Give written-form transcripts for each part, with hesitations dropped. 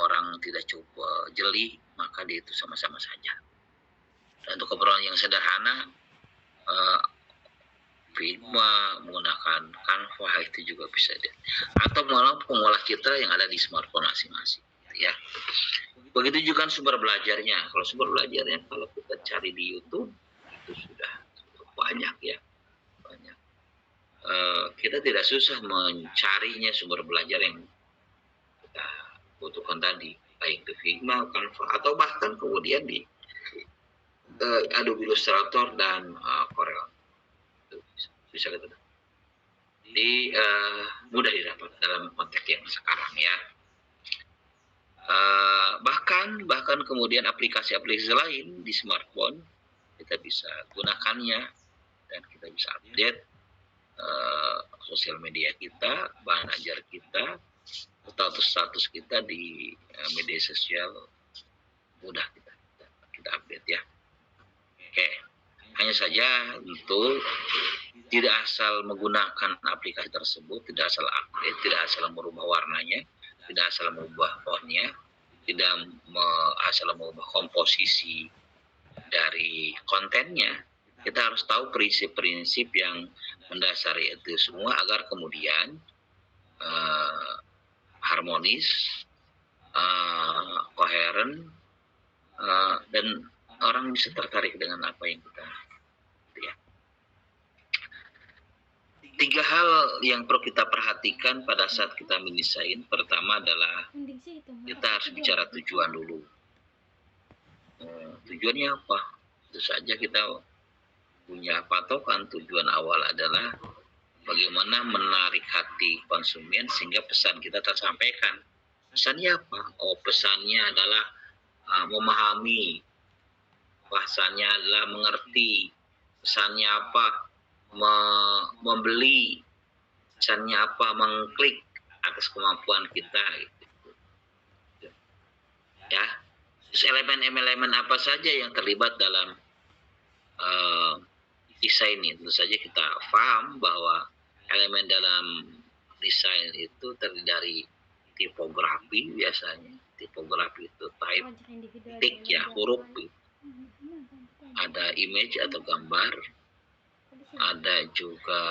orang tidak coba jeli, maka dia itu sama-sama saja. Dan untuk keperluan yang sederhana, Figma menggunakan Canva itu juga bisa atau malah pengolah citra yang ada di smartphone masing-masing ya. Begitu juga sumber belajarnya. Kalau sumber belajarnya kalau kita cari di YouTube itu sudah banyak ya, banyak. Kita tidak susah mencarinya sumber belajar yang kita butuhkan tadi, baik di Figma, Canva atau bahkan kemudian di Adobe Illustrator dan Corel. Bisa gitu. Jadi mudah didapat dalam konteks yang sekarang ya. Bahkan kemudian aplikasi-aplikasi lain di smartphone kita bisa gunakannya dan kita bisa update sosial media kita, bahan ajar kita, status kita di media sosial mudah kita update ya. Oke. Hanya saja tentu tidak asal menggunakan aplikasi tersebut, tidak asal update, tidak asal merubah warnanya, tidak asal merubah fontnya, tidak asal merubah komposisi dari kontennya. Kita harus tahu prinsip-prinsip yang mendasari itu semua agar kemudian harmonis, koheren, dan orang bisa tertarik dengan apa yang kita ya. 3 hal yang perlu kita perhatikan pada saat kita mendesain. Pertama adalah kita harus bicara tujuan dulu. Tujuannya apa? Tentu saja kita punya patokan. Tujuan awal adalah bagaimana menarik hati konsumen sehingga pesan kita tersampaikan. Pesannya apa? Pesannya adalah memahami. Bahasanya adalah mengerti. Pesannya apa? Membeli. Pesannya apa? Mengklik atas kemampuan kita. Ya. Terus elemen-elemen apa saja yang terlibat dalam desain ini? Tentu saja kita paham bahwa elemen dalam desain itu terdiri dari tipografi biasanya. Tipografi itu type, titik ya, huruf. Ada image atau gambar, ada juga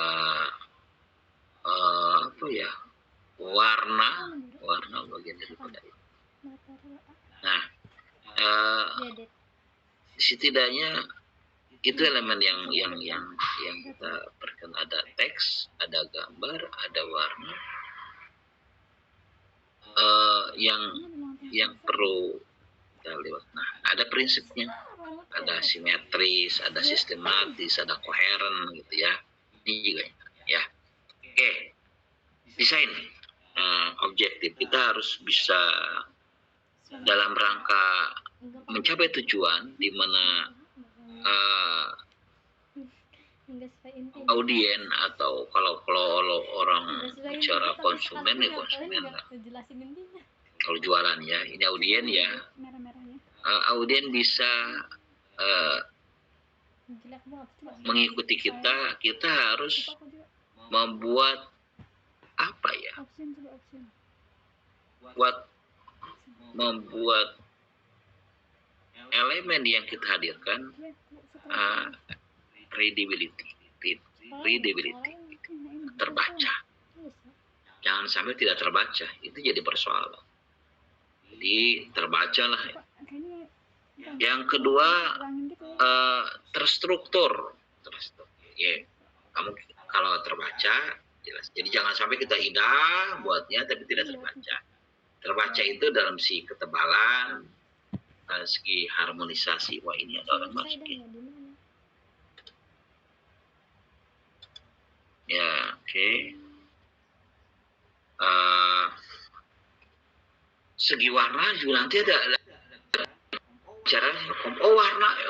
warna bagian daripada itu. Nah, setidaknya itu elemen yang kita berikan. Ada teks, ada gambar, ada warna, yang perlu kita lihat. Nah, ada prinsipnya, ada simetris, ada sistematis, ada koheren gitu ya. Ini juga ya. Oke, desain objektif kita harus bisa dalam rangka mencapai tujuan di mana audien atau kalau orang bicara konsumen ya konsumen lah. Kalau jualan ya, ini audien ya. Audien bisa mengikuti kita harus membuat apa ya? Membuat elemen yang kita hadirkan readability, terbaca. Jangan sampai tidak terbaca, itu jadi persoalan. Jadi terbacalah. Yang kedua terstruktur. Ya, kamu kalau terbaca jelas. Jadi jangan sampai kita indah buatnya tapi tidak terbaca. Terbaca itu dalam segi ketebalan, segi harmonisasi. Wah, ini ada orang masukin. Ya, oke. Segi warna juga nanti ada cara.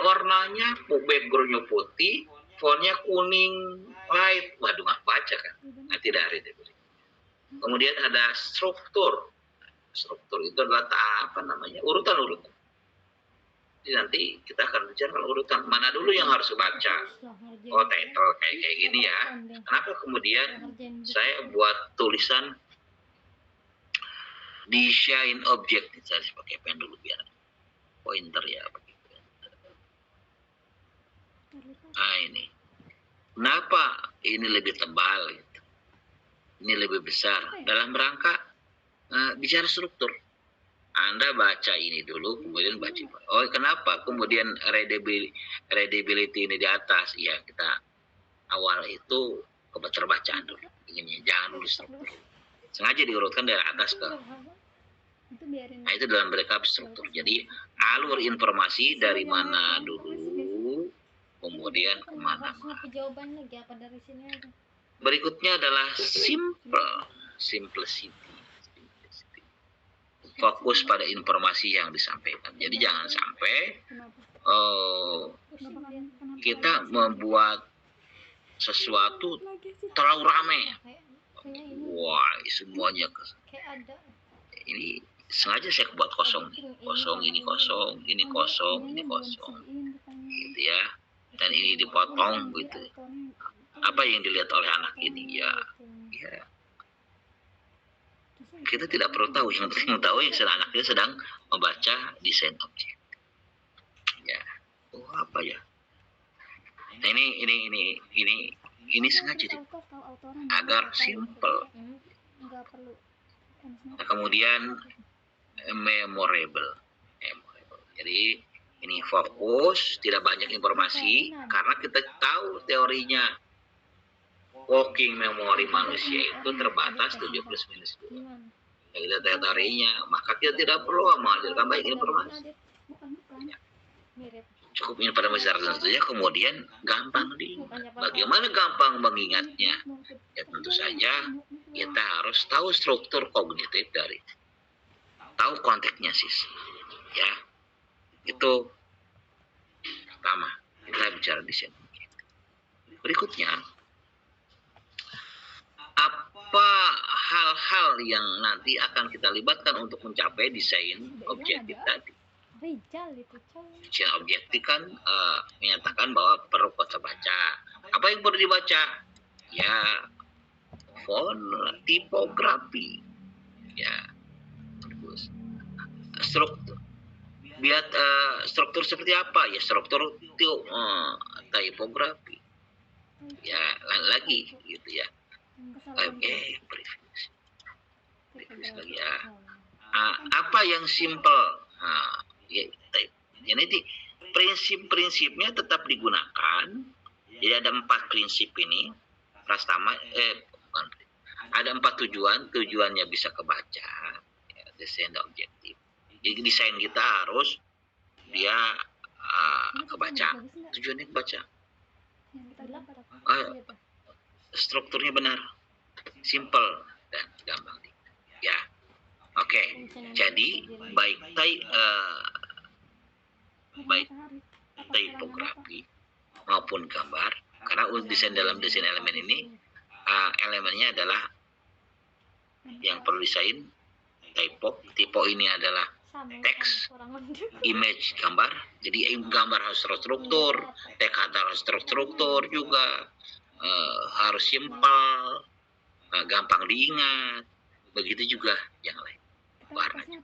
Warnanya backgroundnya putih, fontnya kuning light. Waduh, nggak baca kan? Nanti dari itu. Kemudian ada struktur. Struktur itu adalah urutan. Jadi nanti kita akan bicara urutan mana dulu yang harus baca. Title kayak gini ya. Kenapa kemudian saya buat tulisan desain objek. Saya pakai pen dulu biar pointer ya. Nah ini, kenapa ini lebih tebal? Gitu. Ini lebih besar dalam rangka bicara struktur. Anda baca ini dulu, kemudian baca. Oh, kenapa kemudian readability ini di atas? Ya, kita awal itu keterbacaan dulu. Inginnya jangan nulis struktur. Sengaja diurutkan dari atas ke. Nah, itu dalam backup struktur. Jadi, alur informasi dari mana dulu, kemudian kemana. Berikutnya adalah simplicity. Fokus pada informasi yang disampaikan. Jadi jangan sampai kita membuat sesuatu terlalu ramai. Wah, semuanya ini sengaja saya buat kosong nih. Kosong, ini kosong, ini kosong, ini kosong. Gitu ya. Dan ini dipotong gitu. Apa yang dilihat oleh anak ini ya kita tidak perlu tahu, yang penting tahu yang sedang anaknya sedang membaca desain objek. Ya, apa ya? Nah ini sengaja agar simple. Nah, kemudian memorable. Jadi ini fokus, tidak banyak informasi karena kita tahu teorinya. Working memory manusia itu terbatas 7 plus minus 2. Kita teorinya, maka kita tidak perlu menghadirkan banyak informasi. Cukup informasi tertentu saja, kemudian gampang diingat. Bagaimana gampang mengingatnya? Ya tentu saja kita harus tahu struktur kognitif dari, tahu konteksnya sih. Ya, itu pertama kita bicara desain. Berikutnya, apa hal-hal yang nanti akan kita libatkan untuk mencapai desain objektif tadi? Desain objektif kan menyatakan bahwa perlu kita baca. Apa yang perlu dibaca? Ya, font, tipografi, ya, terus struktur. Biar struktur seperti apa? Ya struktur tipografi. Ya, lagi gitu ya. Previous lagi ya. Apa yang simple? Jadi prinsip-prinsipnya tetap digunakan. Jadi ada 4 prinsip ini. Pertama, ada 4 tujuan. Tujuannya bisa kebaca. Ya, desain objektif. Jadi desain kita harus dia kebaca. Tujuannya kebaca. Strukturnya benar, simple dan gampang. Ya, oke. Jadi baik tipografi maupun gambar, karena desain dalam desain elemen ini elemennya adalah yang perlu desain typo ini adalah teks, image, gambar. Jadi gambar harus terstruktur, teks harus terstruktur juga. Harus simpel, gampang diingat, begitu juga yang lain. Warnanya,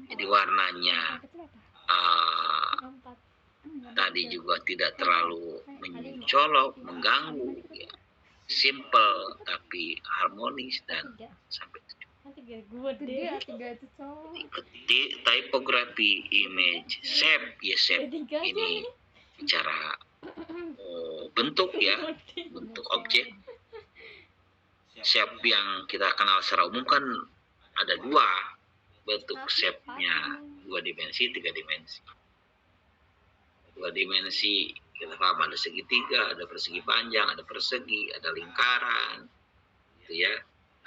jadi warnanya tadi juga tidak terlalu mencolok, mengganggu, ya. Simple tapi harmonis dan sampai tujuan. Tipografi, image, shape, ya shape ini bicara bentuk ya, bentuk objek. Shape yang kita kenal secara umum kan ada 2 bentuk shape-nya, 2 dimensi, 3 dimensi. 2 dimensi kita paham ada segitiga, ada persegi panjang, ada persegi, ada lingkaran, gitu ya,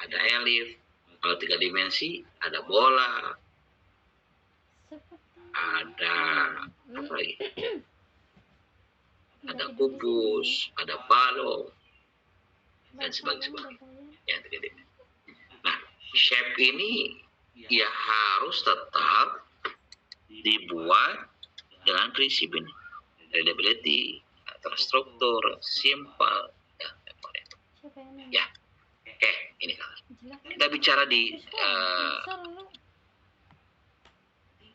ada elif. Kalau 3 dimensi ada bola, ada apa lagi? Ada kubus, ada balok, dan sebagainya. Ya, nah, shape ini ya harus tetap dibuat dengan prinsip ini. Readability, terstruktur, simple, ya. Ini kita bicara di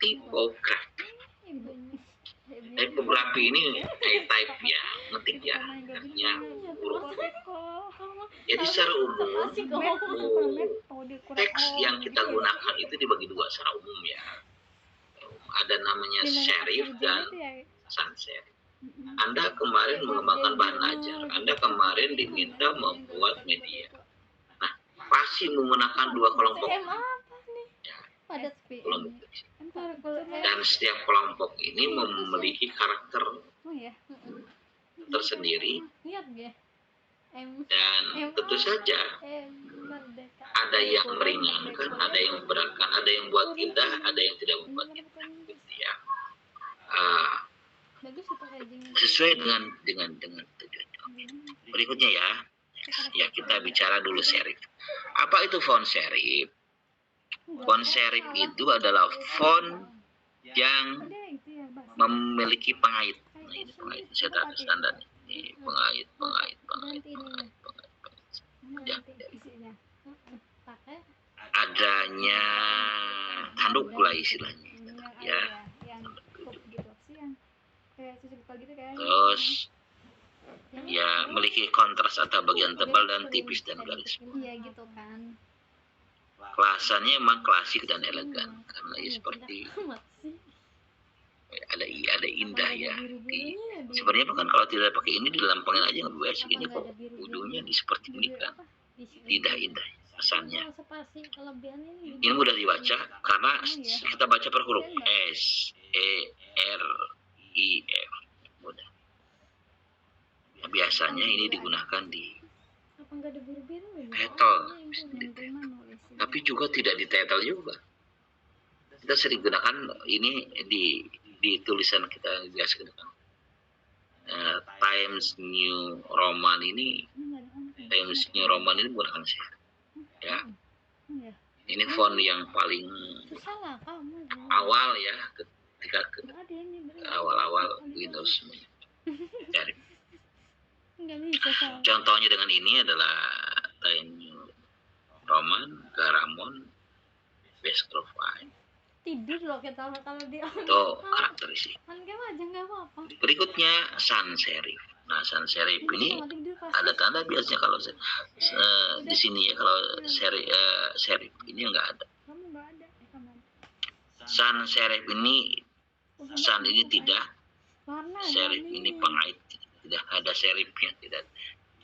tipografi. Tipografi ini type ya, ngetik ya, artinya huruf. Jadi secara umum teks yang kita gunakan itu dibagi dua secara umum ya. Ada namanya serif dan sans serif. Anda kemarin mengembangkan bahan ajar, Anda kemarin diminta membuat media. Nah, pasti menggunakan dua kelompok. Ya, kelompok. Dan setiap kelompok ini memiliki karakter tersendiri. Dan tentu saja ada yang meringankan, ada yang memberatkan, ada yang buat indah, ada yang tidak membuat indah. Gitu ya. Sesuai dengan tujuannya. Berikutnya ya kita bicara dulu serif. Apa itu font serif? Font serif itu adalah font yang memiliki pengait. Nah, ini pengait standar. Ini pengait. Ya. Adanya tanduk lah istilahnya. Ya. Terus ya memiliki kontras atau bagian tebal dan tipis dan garis. Iya gitu kan. Kelasannya memang klasik dan elegan karena ya seperti ada indah ya. Sebenarnya kan kalau tidak pakai ini dilampangin aja nggak biasa ini kok ujungnya seperti ini kan indah kesannya. Ini mudah dibaca karena kita baca per huruf S, E, R, I, F mudah. Nah, biasanya ini digunakan di title, tapi juga tidak di title juga. Kita sering gunakan ini di tulisan kita biasa gunakan. Times New Roman ini menggunakan serif. Ya. Ini font yang paling awal ya ketika awal Windows serif. Contohnya dengan ini adalah Times New Roman, Garamond, Baskerville. Tidur loh kita kalau dia. Itu karakteristik. Aja nggak apa-apa. Berikutnya sans serif. Nah, sans serif ini ada tanda biasanya kalau di sini ya kalau serif ini enggak ada. Sans serif ini tidak. Serif ini pengait. Tidak ada serifnya, tidak.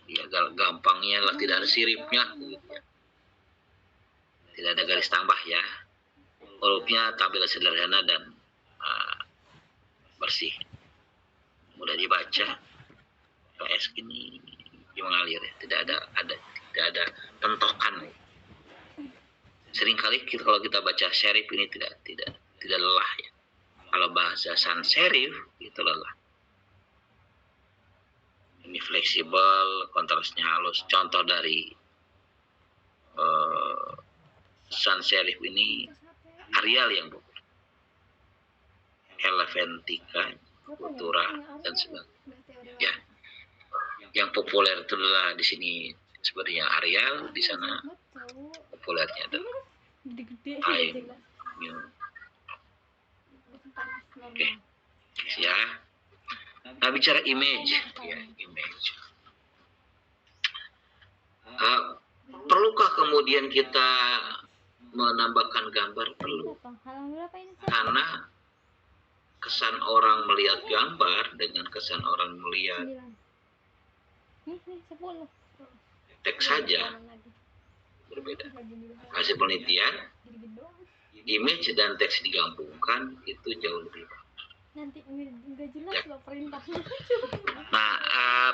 Ya gampangnya lah tidak ada siripnya gitu ya. Tidak ada garis tambah ya. Hurufnya tampil sederhana dan bersih, mudah dibaca. PS ini mengalir ya. Tidak ada pentokan. Seringkali kalau kita baca serif ini tidak lelah ya. Kalau bahasa sans serif itu lelah. Ini fleksibel, kontrasnya halus. Contoh dari sans serif ini Arial yang populer, Helvetica, Cultura dan sebagainya. Ya, yang populer itu adalah di sini sebenarnya Arial, di sana populernya adalah Time New. Oke, ya. Nah, bicara image, ya image. Perlukah kemudian kita menambahkan gambar? Perlu, karena kesan orang melihat gambar dengan kesan orang melihat teks saja berbeda. Hasil penelitian, image dan teks digabungkan itu jauh lebih bagus. Nah,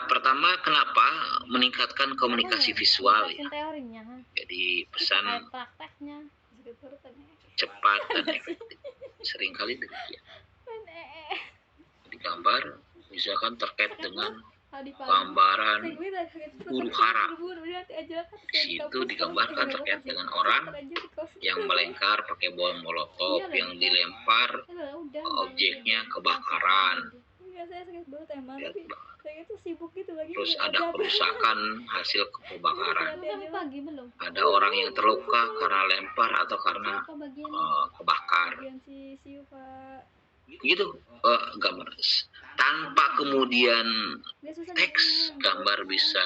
pertama kenapa meningkatkan komunikasi visual ya? Jadi pesan cepat dan efektif. Seringkali demikian. Di gambar misalkan terkait dengan gambaran huru hara. Di situ digambarkan terkait dengan orang yang melingkar pakai bom molotov yang dilempar objeknya kebakaran. saya baru teman lihat tapi banget. saya tuh sibuk gitu lagi Terus nggak ada ada kerusakan hasil kebakaran. Tadi pagi belum Ada orang yang terluka karena lempar atau karena apa bagian kebakar. bagian si Siu Pak Gitu gambar tanpa kemudian dia susah teks nyarinya. gambar bisa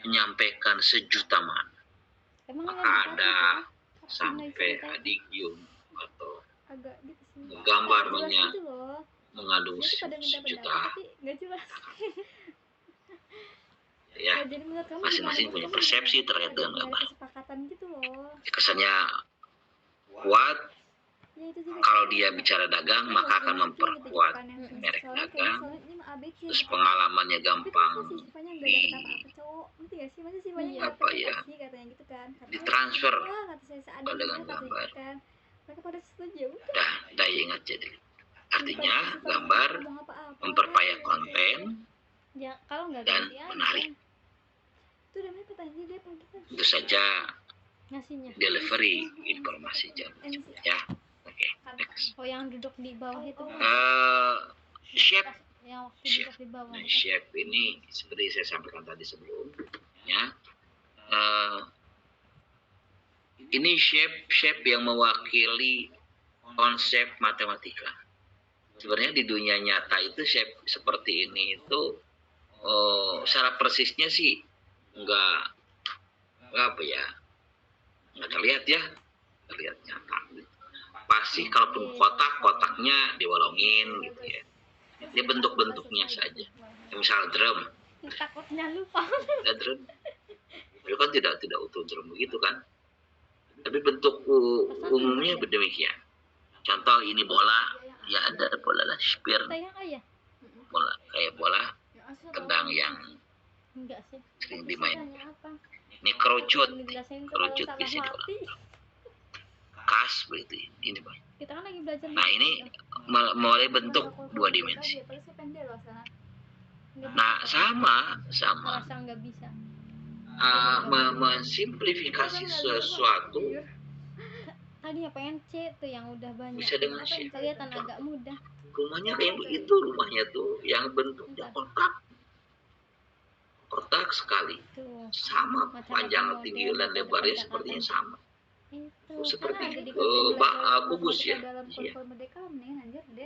menyampaikan sejuta mana. Emang Maka nggak ada dikasih sampai adigium atau agak gitu sih gambar jelas gitu loh mengandung dia tuh pada minta pendapat sejuta. tapi nggak jelas Ya, nah, jadi menurut kamu masing-masing gimana? punya Kamu persepsi ada terkait dengan gambar. kesepakatan gitu loh Kesannya kuat. ya, itu juga Kalau dia bicara dagang, maka akan memperkuat merek soalnya dagang. soalnya ini mah ABC Terus gitu. pengalamannya Tapi gampang kan si siswanya nggak dapet apa-apa cowok ngerti gak sih masa siswanya nggak apa dapet ya, sih katanya gitu kan ditransfer kata saya seadanya dengan katanya gambar. gitu kan mereka pada setuju ya udah Dah, daya ingat jadi. Artinya Siswanya gambar nggak ngomong apa-apa. memperkaya konten Ya kalau nggak dan ganti aja. menarik. Itu namanya pertanyaan dia apa kita Tentu saja ngasihnya. delivery informasi jangan. Ya, oke. Next. Oh yang duduk di bawah itu. Shape. Yang waktu duduk di bawah. Nah, shape ini seperti saya sampaikan tadi sebelumnya. Ini shape yang mewakili konsep matematika. Sebenarnya di dunia nyata itu shape seperti ini itu secara persisnya sih nggak apa ya, nggak terlihat nyata. Pasti kalaupun kotaknya dibolongin gitu ya. Dia bentuk-bentuknya saja. Misal drum. Takutnya lupa. Drum itu kan tidak utuh drum begitu kan. Tapi bentuk umumnya demikian. Contoh ini bola, ya ada bola lah, spear. Bola kayak bola tendang yang sering dimain. Ini kerucut di sini bola. Kas begitu ini Pak. Kita kan lagi belajar. Nah ini mulai bentuk dua dimensi. Nah sama. Rasa nggak bisa. Mensimplifikasi sesuatu. Tadi ya pengen C tuh yang udah banyak. Bisa dengan C. Kelihatan agak mudah. Rumahnya kayak begitu, rumahnya tuh yang bentuknya kotak sekali. Tuh. Sama panjang, tinggi dan lebarnya sepertinya sama. Itu seperti kubus ya.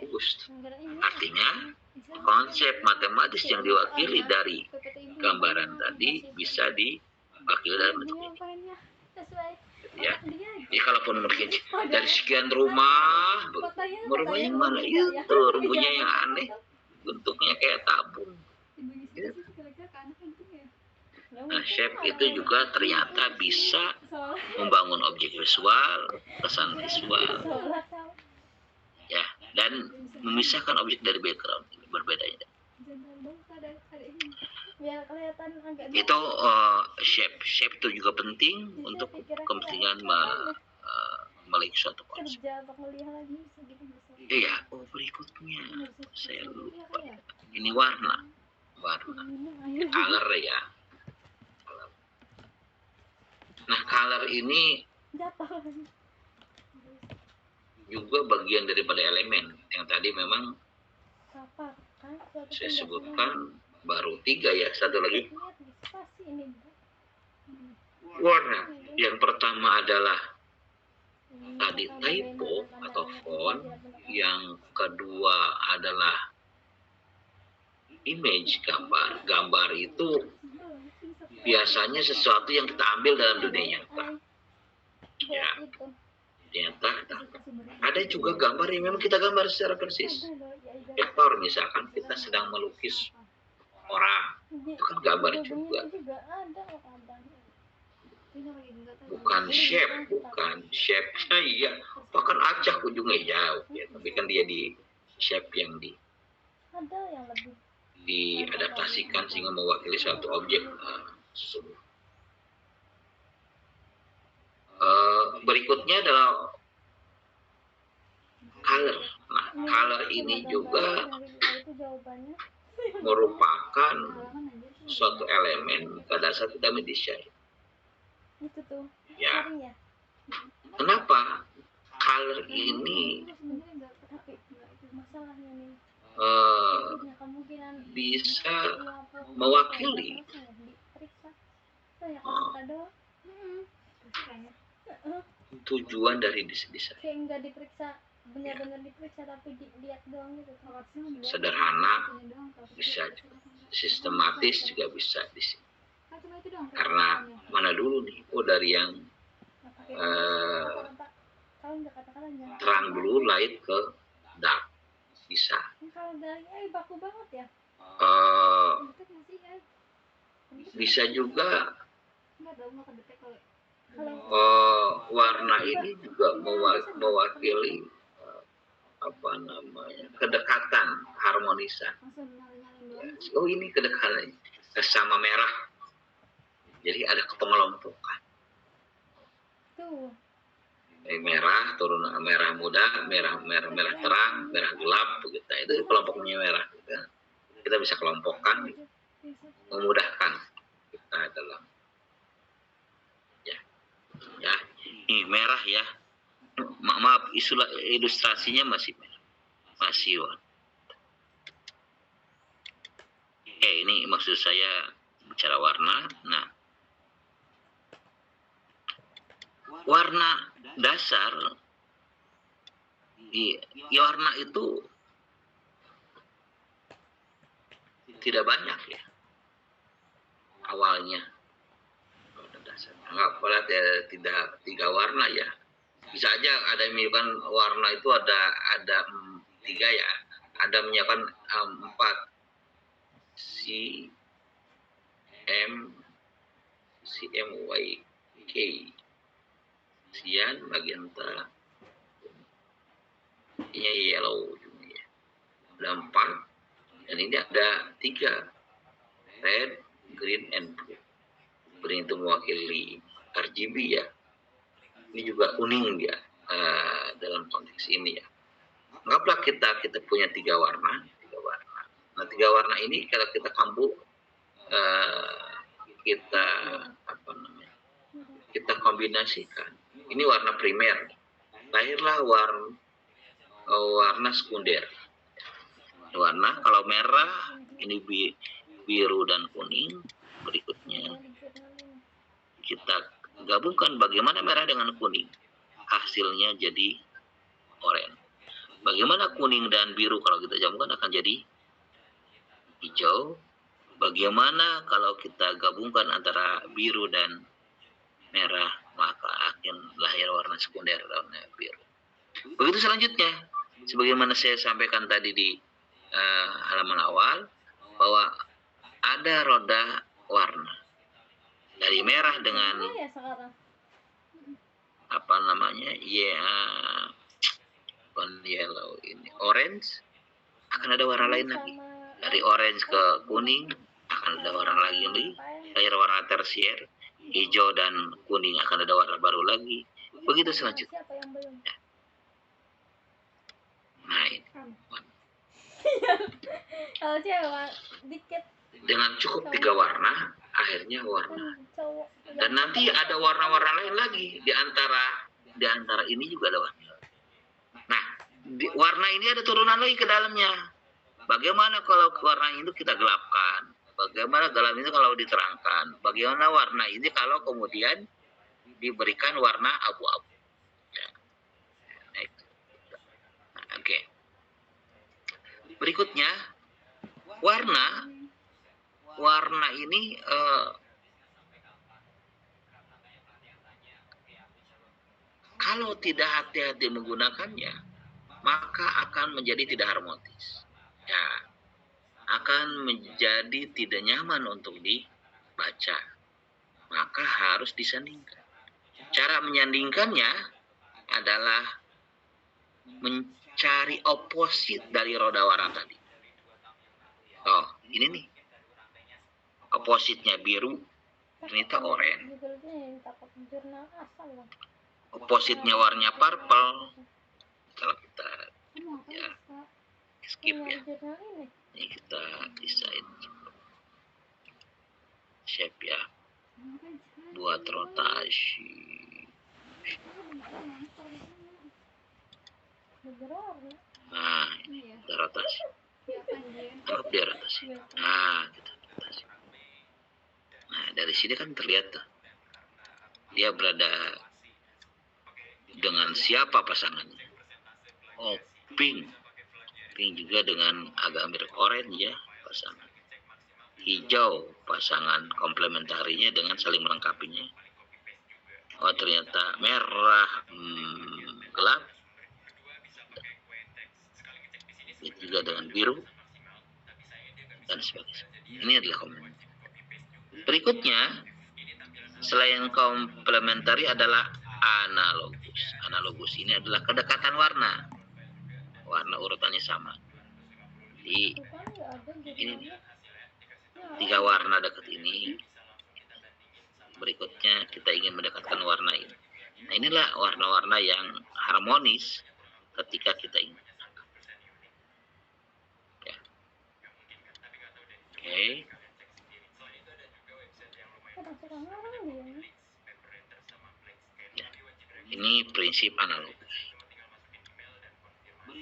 Kubus. Artinya konsep matematis yang diwakili dari gambaran tadi bisa diwakili dalam bentuk ini. Ya, jadi kalaupun mungkin dari sekian rumahnya mana itu rumahnya yang aneh, bentuknya kayak tabung. Nah, shape itu juga ternyata bisa membangun objek visual, kesan visual, ya, dan memisahkan objek dari background. Berbedanya. Itu shape itu juga penting untuk kepentingan memiliki suatu konsep. Iya, berikutnya saya lupa. Ini warna, color ya. Nah, color ini juga bagian daripada elemen yang tadi memang saya sebutkan baru 3 ya, satu lagi warna. Yang pertama adalah tadi typo atau font, yang kedua adalah image, gambar itu biasanya sesuatu yang kita ambil dalam dunia nyata. Ya, nyata. Ada juga gambar yang memang kita gambar secara persis. Vektor misalkan kita sedang melukis orang, itu kan gambar juga. Bukan shape. Iya, bahkan acak ujungnya jauh ya, tapi kan dia di shape yang diadaptasikan sehingga mewakili suatu objek. Berikutnya adalah color. Nah, color ini juga merupakan suatu elemen pada saat kita mendesain. Ya. Kenapa color ini bisa Iya, Bu. mewakili Diperiksa. Tuh ya kasih kado. Heeh. tujuan dari desain. Kayak enggak diperiksa, benar-benar diperiksa tapi dilihat doang gitu. Sederhana, bisa sistematis, juga bisa di sini. Karena mana dulu nih, dari yang terang dulu, light ke dark, bisa. Kalau dari baku banget ya. Bisa juga Kalau warna ini juga mewakili kedekatan, harmonisan. Oh, ini kedekatan sama merah, jadi ada pengelompokan. tuh Merah turun, merah muda, merah terang, merah gelap, begitu. Itu kelompoknya merah. Kita bisa kelompokkan, memudahkan kita dalam ya. Ini merah ya. Maaf, ilustrasinya masih merah, masih warna. Ini maksud saya bicara warna. Nah, warna dasar, warna itu tidak banyak ya awalnya. Warna dasar nggak boleh tidak 3 warna ya. Bisa aja ada yang menyebutkan warna itu ada 3 ya. Ada menyiapkan 4. CMYK, cyan, magenta, ini yellow juga ya. Ada 4, dan ini ada 3, red, green, and blue. Green itu mewakili RGB ya. Ini juga kuning ya, dalam konteks ini ya. Anggaplah kita punya 3 warna. Nah, 3 warna ini kalau kita campur, kita kombinasikan. Ini warna primer, lahirlah warna sekunder. Warna kalau merah ini biru dan kuning. Berikutnya kita gabungkan bagaimana merah dengan kuning, hasilnya jadi oranye. Bagaimana kuning dan biru kalau kita gabungkan akan jadi hijau. Bagaimana kalau kita gabungkan antara biru dan merah, maka akan lahir warna sekunder, warna biru. Begitu selanjutnya, sebagaimana saya sampaikan tadi di halaman awal, bahwa ada roda warna dari merah dengan yellow ini orange, akan ada warna lain lagi. Dari orange ke kuning akan ada warna lagi, lahir warna tersier. Hijau dan kuning akan ada warna baru lagi. Begitu selanjutnya. Nah, ini. Dengan cukup 3 warna, akhirnya warna. Dan nanti ada warna-warna lain lagi di antara ini juga ada warna. Nah, warna ini ada turunan lagi ke dalamnya. Bagaimana kalau warna itu kita gelapkan? Bagaimana dalam itu kalau diterangkan? Bagaimana warna ini kalau kemudian diberikan warna abu-abu? Ya. Oke. Berikutnya, warna ini kalau tidak hati-hati menggunakannya, maka akan menjadi tidak harmonis. Ya, akan menjadi tidak nyaman untuk dibaca. Maka harus disandingkan. Cara menyandingkannya adalah mencari oposit dari roda warna tadi. Oh, ini nih. Opositnya biru, ternyata oranye. Opositnya warna purple. Kalau kita ya skip ya. Ini kita desain shape ya. Buat rotasi. Nah, ini rotasi. Anggap dia rotasi. Nah, kita rotasi. Nah, dari sini kan terlihat tuh dia berada dengan siapa pasangannya. Oh, pink. Pink juga dengan agak mirip orange ya pasangan. Hijau pasangan komplementarinya dengan saling melengkapinya. Oh, ternyata merah gelap. Itu juga dengan biru dan sebagainya. Ini adalah komplementari. Berikutnya, selain komplementari adalah analogus. Analogus ini adalah kedekatan warna. Warna urutannya sama. Jadi ini 3 warna dekat ini. Berikutnya kita ingin mendekatkan warna ini. Nah, inilah warna-warna yang harmonis ketika kita ingin. Ya. Oke. Ya. Ini prinsip analogus.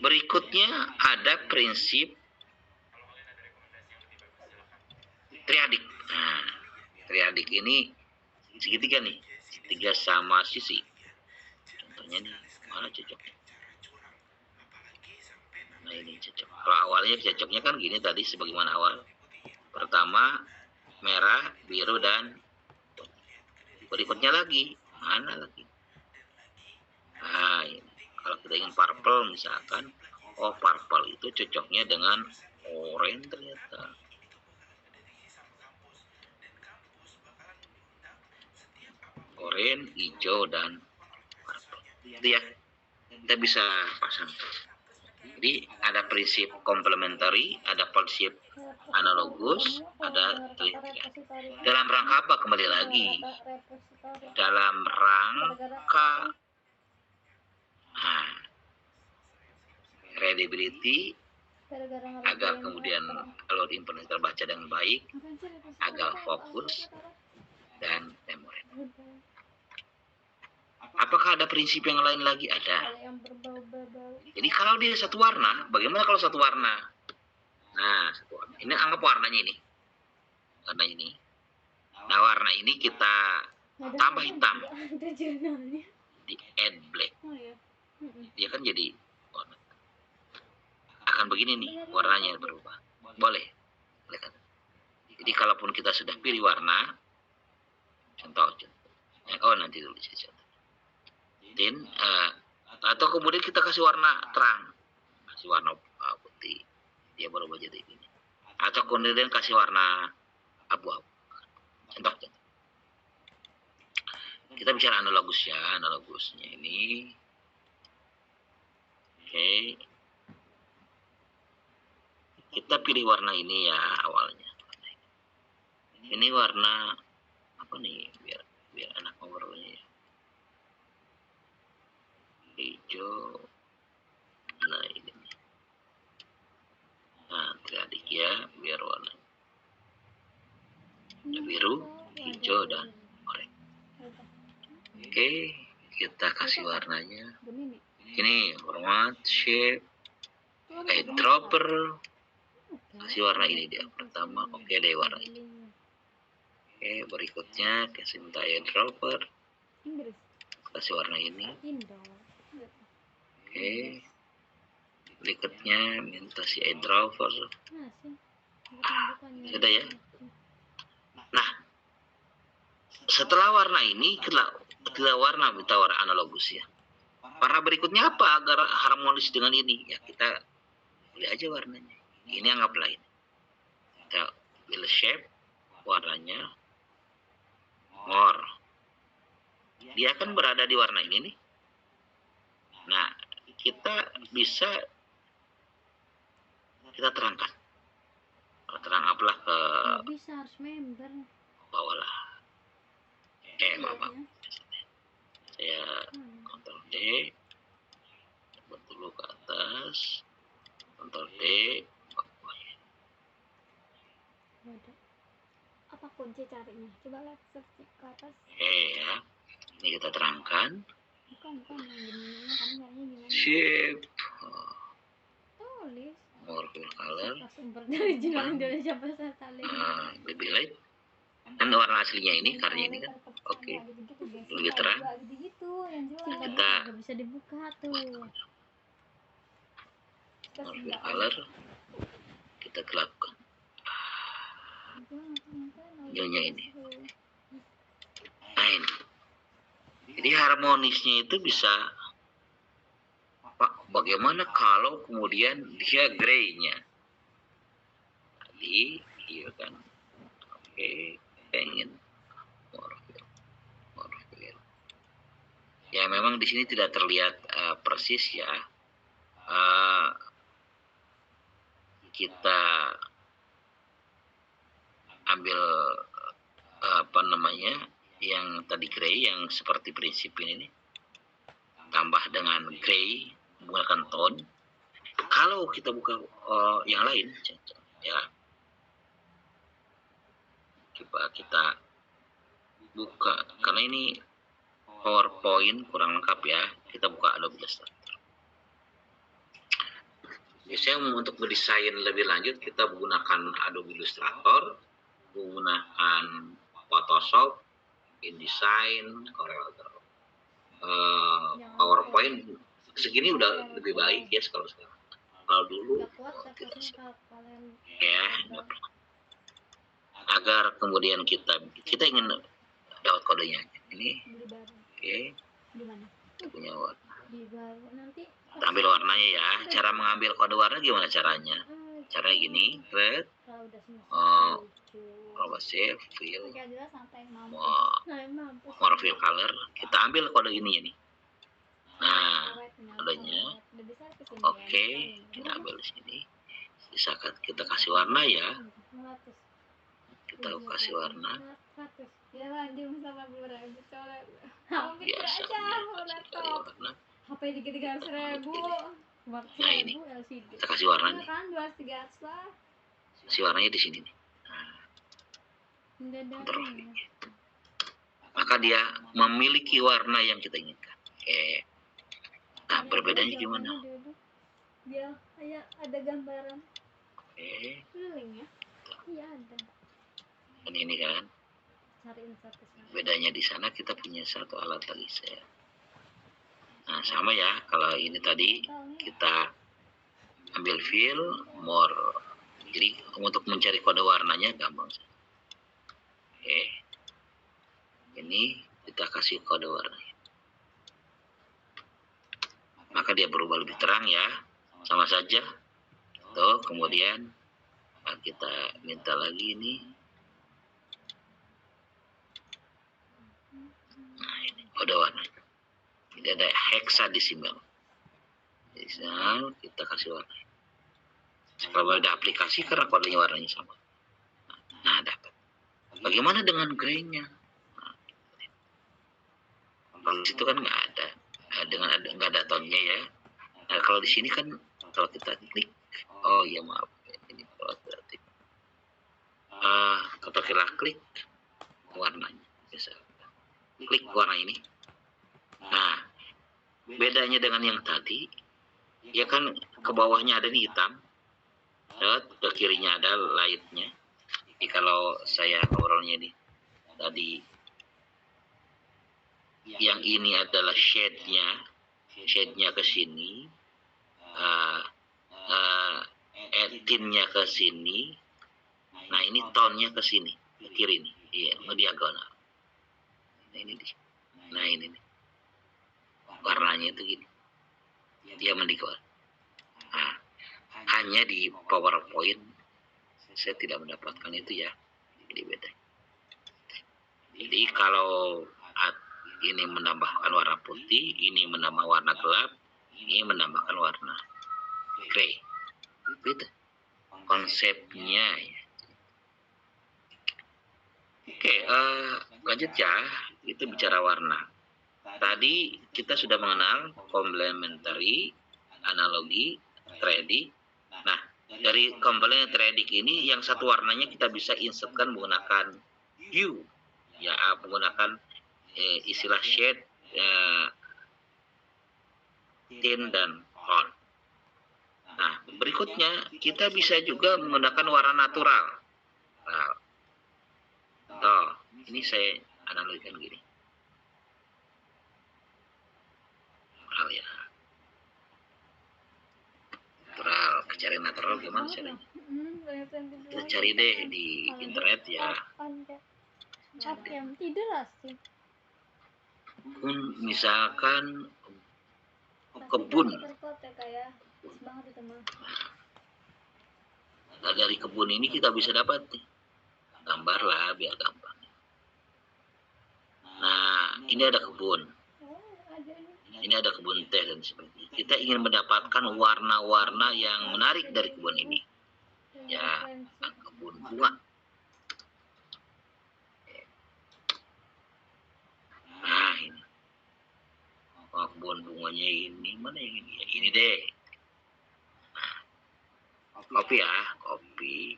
Berikutnya ada prinsip triadik. Nah, triadik ini segitiga nih, segitiga sama sisi. Contohnya nih, mana cocoknya? Nah, ini cocok. Kalau awalnya cocoknya kan gini tadi sebagaimana awal. Pertama merah, biru dan berikutnya lagi mana lagi? Nah, ini. Kalau kita ingin purple misalkan, oh purple itu cocoknya dengan orange ternyata. Oranye, hijau dan purple. Itu ya. Kita bisa pasang. Jadi ada prinsip komplementari, ada prinsip analogus, ada triadik. Dalam rangka apa? Kembali lagi. Dalam rangka readability, agar kemudian alur informasi terbaca dengan baik, agar fokus dan memori. Apakah ada prinsip yang lain lagi? Ada. Jadi kalau dia satu warna, bagaimana kalau satu warna? Nah, satu warna. Ini anggap warnanya ini. Warna ini. Nah, warna ini kita tambah hitam. Di add black. Dia kan jadi warna. Akan begini nih, warnanya berubah. Boleh. Jadi kalaupun kita sudah pilih warna, contoh. Oh, nanti dulu saya contoh. Dan atau kemudian kita kasih warna terang, kasih warna putih, dia berubah jadi ini. Atau kemudian kasih warna abu-abu. Contoh. Kita bicara analogus ya, analogusnya ini. Oke. Kita pilih warna ini ya awalnya. Ini warna apa nih? Biar anak ngobrolnya ya. Hijau. Nah ini. Nah triadik ya, biar warna biru, hijau dan oranye. Oke, kita kasih warnanya. Ini format, shape, eyedropper. Kasih warna ini dia pertama. Oke deh warna ini. Oke berikutnya kasih minta eyedropper. Kasih warna ini. Oke. Berikutnya minta si eyedropper. Sudah ya. Nah, setelah warna ini kita warna minta warna analogus ya. Warna berikutnya apa agar harmonis dengan ini? Ya kita pilih aja warnanya. Ini anggap lain. Kita pilih shape, warnanya more. Dia akan berada di warna ini nih. Nah, kita bisa kita terangkan. Terang apalah ke bisa harus member bawah lah. Maaf. Saya Ctrl D, dulu ke atas, Ctrl D, apa kunci carinya? Coba lihat search ke atas. ya. Ini kita terangkan. Bukan yang gimana, kamu caranya gimana? Shape. Tulis. More. fill color. sumber dari jurnal Indonesia bahasa Thailand. Lebih light. Dan warna aslinya ini karya ini kan oke, lebih terang. Kita nggak bisa dibuka tuh. more fill color, kita gelapkan hijaunya ini. Nah ini, jadi harmonisnya itu bisa, Pak, bagaimana kalau kemudian dia grey-nya tadi, iya kan, oke, pengen more fill. Ya memang di sini tidak terlihat persis ya. Kita ambil apa namanya yang tadi grey, yang seperti prinsip ini, tambah dengan grey, menggunakan tone. Kalau kita buka yang lain ya, coba kita buka, karena ini PowerPoint kurang lengkap ya, kita buka Adobe Illustrator. Biasanya untuk mendesain lebih lanjut kita menggunakan Adobe Illustrator, menggunakan Photoshop, InDesign, CorelDRAW. PowerPoint segini udah lebih baik ya kalau sekarang. Kalau dulu tidak ya, agar kemudian kita ingin dapat kodenya ini. Oke, kita punya warna. Kita ambil warnanya ya. Cara mengambil kode warna gimana caranya? Caranya gini, red, save, fill, more fill color. Kita ambil kode ini ya nih. Nah, kodenya, oke, kita ambil di sini. Bisa kita kasih warna ya. Kita kasih warna. Biasa. Warna. HP dikit-dikit 1.000. Nah ini, kita kasih warnanya. Kasih warnanya di sini nih. Control V. Maka dia memiliki warna yang kita inginkan. Oke. Nah, perbedaannya gimana? Dia kayak ada gambaran. Oke. Link ya? Iya ada. Dan ini kan. Cariin satu. Bedanya di sana kita punya satu alat lagi saya. Nah, sama ya, kalau ini tadi kita ambil fill, more. Jadi untuk mencari kode warnanya gampang. Oke. Ini kita kasih kode warnanya. Maka dia berubah lebih terang ya. Sama saja. Tuh, kemudian kita minta lagi ini. Nah, ini kode warnanya. Ini ada hexadecimal. Misal kita kasih warna. Kalau ada aplikasi karena kodenya warnanya sama. Nah, dapat. Bagaimana dengan grey-nya? Nah, kalau di situ kan nggak ada. Nggak ada tone-nya ya. Nah, kalau di sini kan kalau kita klik, oh iya maaf, ini berarti. Kalau kita klik warnanya, bisa klik warna ini. Nah, bedanya dengan yang tadi, ya kan ke bawahnya ada nih hitam, ke kirinya ada lightnya. Jadi kalau saya ngobrolnya nih, tadi yang ini adalah shade-nya ke sini, tinnya ke sini. Nah ini tone-nya ke sini, ke kiri nih, iya, diagonal. Nah ini di, nah ini nih. Warnanya itu gini, dia mendikor. Nah, hanya di PowerPoint saya tidak mendapatkan itu ya, jadi beda. Jadi kalau ini menambahkan warna putih, ini menambah warna gelap, ini menambahkan warna grey. Beda konsepnya ya. Oke, lanjut ya, itu bicara warna. Tadi kita sudah mengenal complementary, analogi, triadic. Nah, dari complementary triadic ini yang satu warnanya kita bisa insertkan menggunakan hue, ya, menggunakan istilah shade, tint dan tone. Nah, berikut berikutnya kita bisa juga menggunakan warna natural. Nah, contoh, ini saya analogikan gini. Natural ya. Natural, cari natural gimana caranya? Kita cari deh di internet ya. Tidur asli. Misalkan kebun. Nah, dari kebun ini kita bisa dapat nih. Gambar lah biar gampang. Nah, ini ada kebun. Ini ada kebun teh dan sebagainya. Kita ingin mendapatkan warna-warna yang menarik dari kebun ini. Ya, kebun bunga. Nah, ini. Oh, kebun bunganya ini. Mana yang ini? Ya, ini deh. Nah, kopi ya, kopi.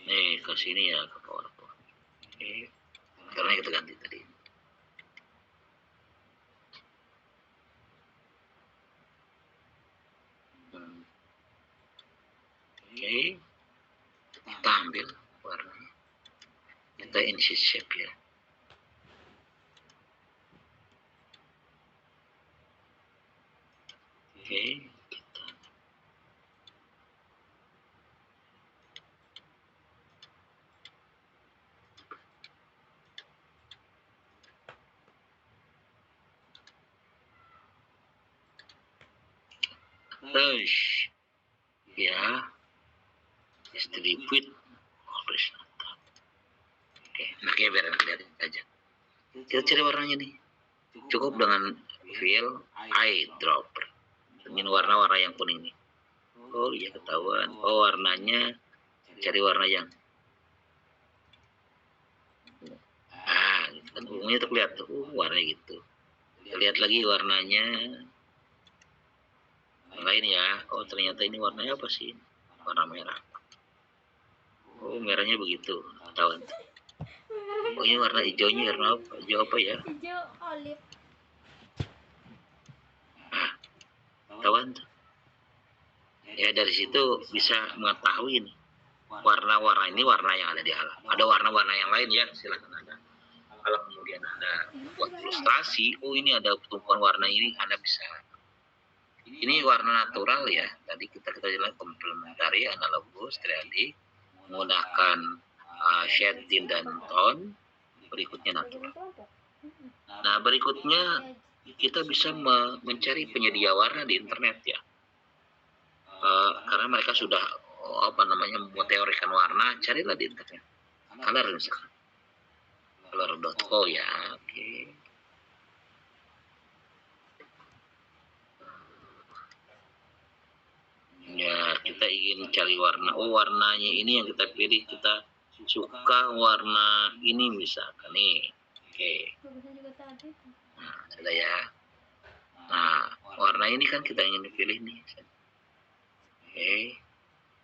Nih, ke sini ya, ke PowerPoint. Oke. Karena kita ganti tadi. Oke. Kita ambil warna. Kita insert shape ya. Oke. Terus ya distribute horizontal. Oke, makanya biar enak lihat aja. Kita cari warnanya nih. Cukup dengan fill eyedropper. Ingin warna-warna yang kuning nih. Oh iya ketahuan. Oh warnanya cari warna yang gitu kan umumnya tuh lihat tuh warnanya gitu. Kita lihat lagi warnanya yang lain ya. Oh ternyata ini warnanya apa sih? Warna merah. Oh merahnya begitu. Ketahuan. Oh ini warna hijaunya warna apa? Hijau apa ya? Hijau olive. Nah, ketahuan tuh. Ya dari situ bisa mengetahui nih warna-warna ini warna yang ada di alam. Ada warna-warna yang lain ya, silakan Anda. Kalau kemudian Anda buat ilustrasi, oh ini ada tumpuan warna ini, Anda bisa. Ini warna natural ya. Tadi kita jelas komplementari, analogus, 3D, menggunakan shade, tint, dan tone. Berikutnya natural. Nah berikutnya kita bisa mencari penyedia warna di internet ya. Karena mereka sudah memteorikan warna, carilah di internet. Color misalkan. Color.co ya, oke. Ya, kita ingin cari warna. Oh, warnanya ini yang kita pilih. Kita suka warna ini misalkan nih. Oke. Nah, sudah ya. Nah, warna ini kan kita ingin pilih nih. Oke.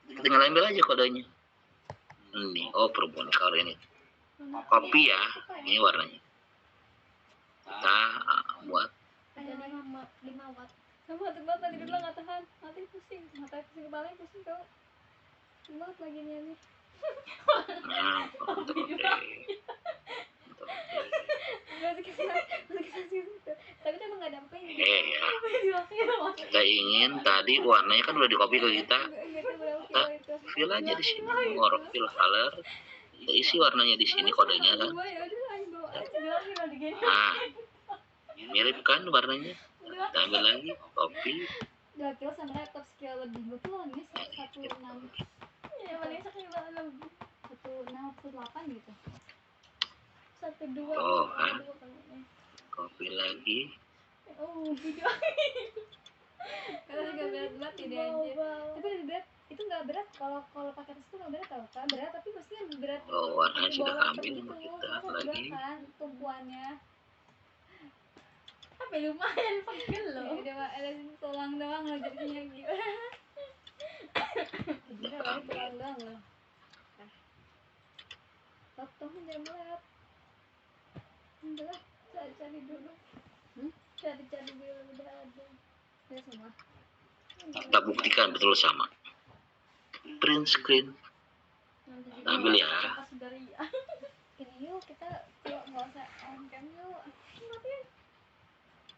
Kita tinggal ambil aja kodenya. Ini, oh perempuan color ini. Kopi ya, ini warnanya. Kita buat. Ada 5 watt. Sama teman tadi dulu nggak tahan, mati pusing, mata pusing kepala pusing tau. Banget lagi nih. Nah, oke. Tapi emang nggak ada apa ini. Ya. Kita ingin tadi warnanya kan udah di copy ke kita. Kita fill aja di sini, ngorok fill color. Kita isi warnanya di sini kodenya kan. Nah, mirip kan warnanya. Kita ambil lagi, copy. 2 kilo sama laptop skill lebih gue tuh ini 16. Ya paling sekali lebih 16 gitu. 12. Oh kan, copy lagi. Oh video. Kalau juga berat ide aja. Tapi lebih berat itu nggak berat kalau pakai tas itu nggak berat tau kan berat tapi pastinya berat. Oh warnanya sudah ambil kita lagi. Kan tumpuannya. Apa lumayan pegel loh. Udah Pak, LSD tulang doang lo jadinya gitu. Udah tulang doang loh. Laptopnya jangan melewat. Udah cari dulu. Cari Ya semua. Kita buktikan betul sama. Print screen. Ambil ya. Pas dari ini yuk kita kalau nggak usah on cam yuk. Ngapain?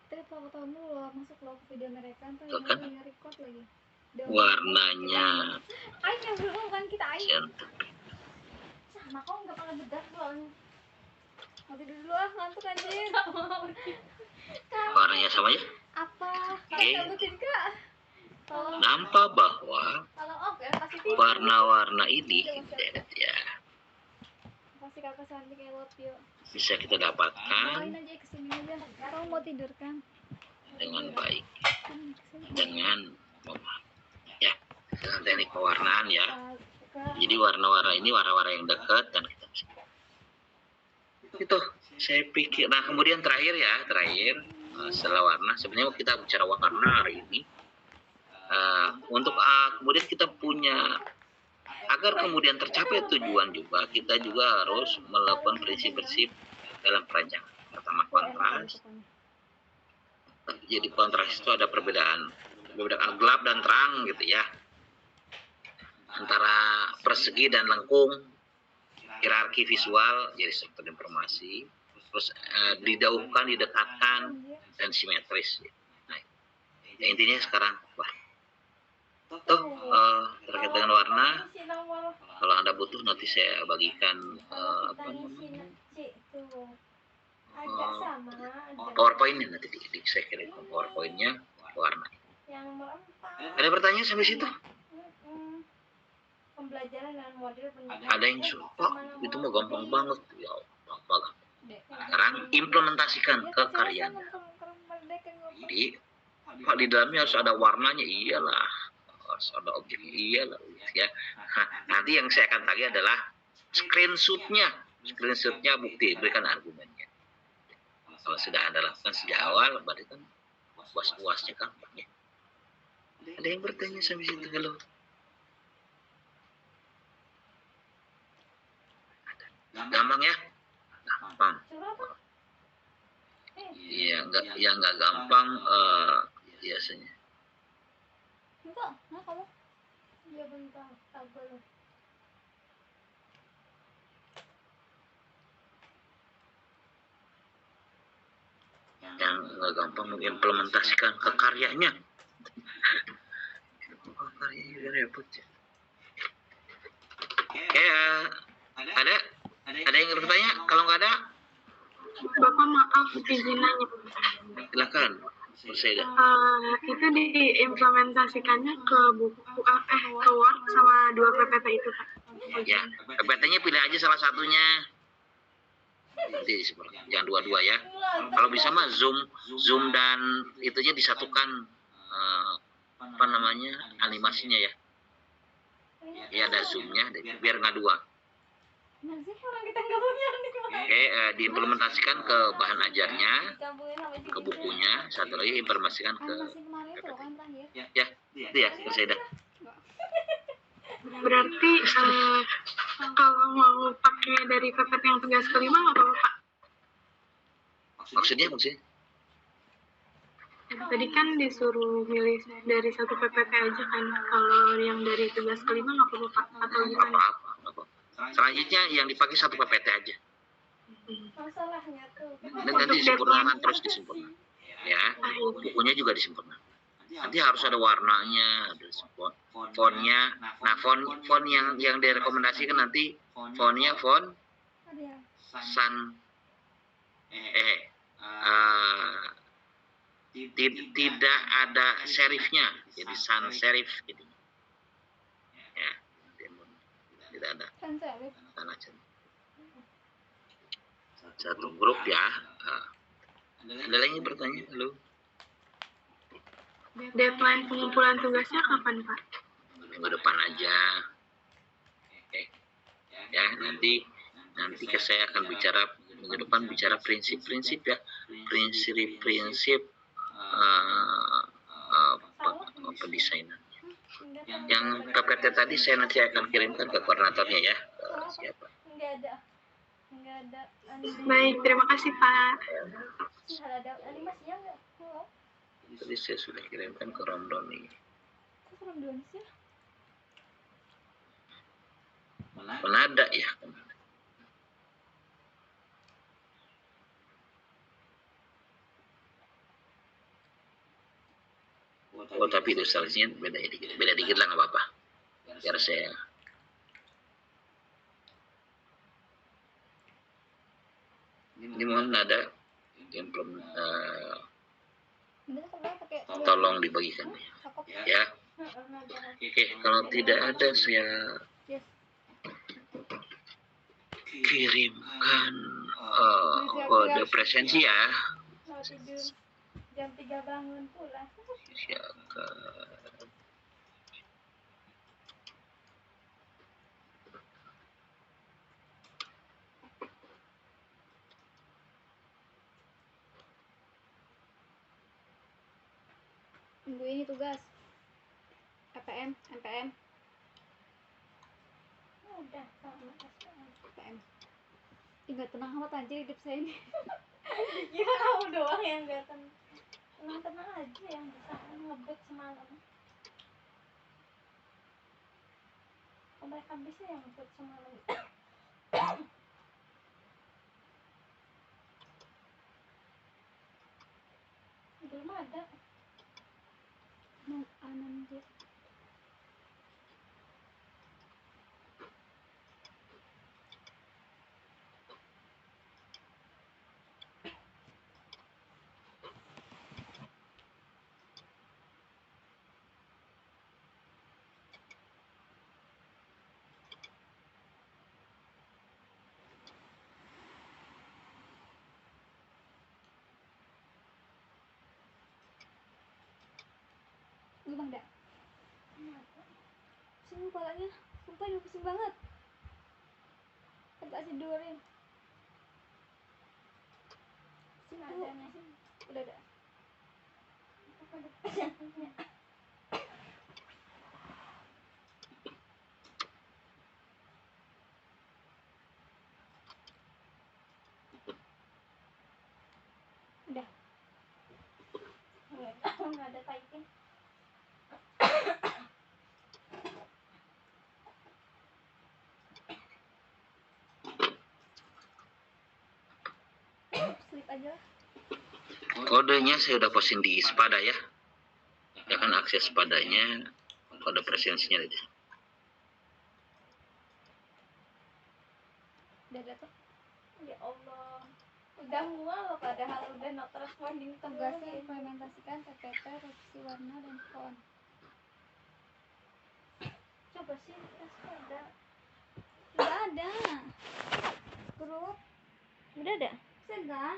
Kita tahu-tahu dulu loh masuk loh video mereka ntar Tuh kan? yang record lagi. Warnanya Aing yang dulu kan kita aing. cantik. Sama kok nggak pernah bedak soalnya. Mau tidur dulu ah ngantuk anjir. Warnanya sama ya. Apa? Oke. Cabutin kak. Kalau Nampak bahwa off ya kasih tidur. warna-warna ini ya Kasih kakak cantik I love you. bisa kita Bawain dapatkan aja kesini aja. Kamu mau tidur kan? dengan baik Kesini. dengan ya dengan teknik pewarnaan ya. Kak. Jadi warna-warna ini warna-warna yang dekat dan kita bisa itu saya pikir. Nah kemudian terakhir setelah warna sebenarnya kita bicara warna hari ini untuk kemudian kita punya agar kemudian tercapai tujuan juga kita juga harus melakukan prinsip-prinsip dalam perancangan. Pertama kontras. Jadi kontras itu ada perbedaan gelap dan terang gitu ya, antara persegi dan lengkung, hierarki visual jadi struktur informasi, terus didauhkan, didekatkan dan simetris. Nah, ya intinya sekarang terkait dengan warna, kalau Anda butuh nanti saya bagikan PowerPoint-nya nanti saya kirim PowerPoint-nya warna. Ada pertanyaan sampai situ? Pembelajaran dan model Ada yang suka, itu mah gampang banget. Ya Allah. Sekarang implementasikan ke karyanya. Jadi Pak di dalamnya harus ada warnanya, iyalah. Harus ada objeknya, iyalah. Ya. Nanti yang saya akan tagih adalah screenshotnya. Screenshotnya bukti, berikan argumennya. Kalau sudah Anda lakukan sejak awal, berarti kan puas-puasnya gampang ya. Ada yang bertanya sampai situ kalau? Gampang ya? Gampang. Iya, nggak gampang biasanya. Enggak, nah kamu dia bentar tabel. Yang nggak gampang mengimplementasikan ke karyanya. Karyanya juga repot ya. Oke, ada yang bertanya? Kalau nggak ada, Bapak maaf izin nanya. silakan. Selesai dah. Itu diimplementasikannya ke buku ke Word sama 2 PPT itu Pak. Ya, PPT-nya pilih aja salah satunya. Nanti jangan dua-dua ya. Kalau bisa mah zoom dan itunya disatukan animasinya ya. Ya ada zoomnya, biar nggak dua. Nanti orang kita nggak punya nih. Oke, diimplementasikan ke bahan ajarnya, ke bukunya. Satu lagi implementasikan ke PPT. Ya, itu ya, selesai dah. Berarti kalau mau pakai dari PPT yang tugas kelima nggak apa-apa Pak? Maksudnya? Tadi kan disuruh milih dari satu PPT aja kan. Kalau yang dari tugas kelima nggak apa-apa Pak? Atau gimana? Apa-apa. Selanjutnya yang dipakai satu PPT aja. Masalahnya tuh. Dan nanti disempurnakan terus disempurnakan. Ya, bukunya juga disempurnakan. Nanti harus ada warnanya, ada fontnya. Nah, font yang direkomendasikan nanti fontnya font tidak ada serifnya, jadi sans serif gitu. Ya, tidak ada. Satu grup ya. Ada lagi bertanya? Halo. Deadline pengumpulan tugasnya kapan Pak? Minggu depan aja. Oke. Ya, nanti saya akan bicara minggu depan prinsip-prinsip ya. Prinsip pendesainan. Yang PPT tadi saya nanti akan kirimkan ke koordinatornya ya. Siapa? Enggak ada. Baik, terima kasih Pak. Ada animasinya enggak? Tadi saya sudah kirimkan ke Romdoni. Kok kurang doang sih? Mana ada ya? Oh tapi ilustrasinya beda dikit lah nggak apa-apa. Biar saya ini mohon ada Bener kalau pakai tolong dibagikan cakep. ya. Oke, kalau tidak ada saya Yes. kirimkan kode presensi ya. Mau tidur jam 3 bangun pula. Siapkan. Minggu ini tugas APM, MPM. Udah sama APM. Nggak tenang amat anjir hidup saya ini. Ya kamu doang yang nggak tenang. Tenang aja yang bisa ngebut semalam. Mereka bisa yang ngebut semalam. Belum ada. Anandir. Lu bang dak? Pusing kepalanya, sumpah ini pusing banget. Tak tidurin. Udah ada. Udah. Nggak ada typing. Sleep aja lah. Kodenya saya udah posting di Spada ya. Ya kan akses Spadanya, kode presensinya aja. Udah datang. Ya Allah. Udah mual padahal udah not responding. Tugasnya implementasikan PPT, revisi warna dan font. Coba sih ada. Udah ada. Grup. Udah ada. Sudah.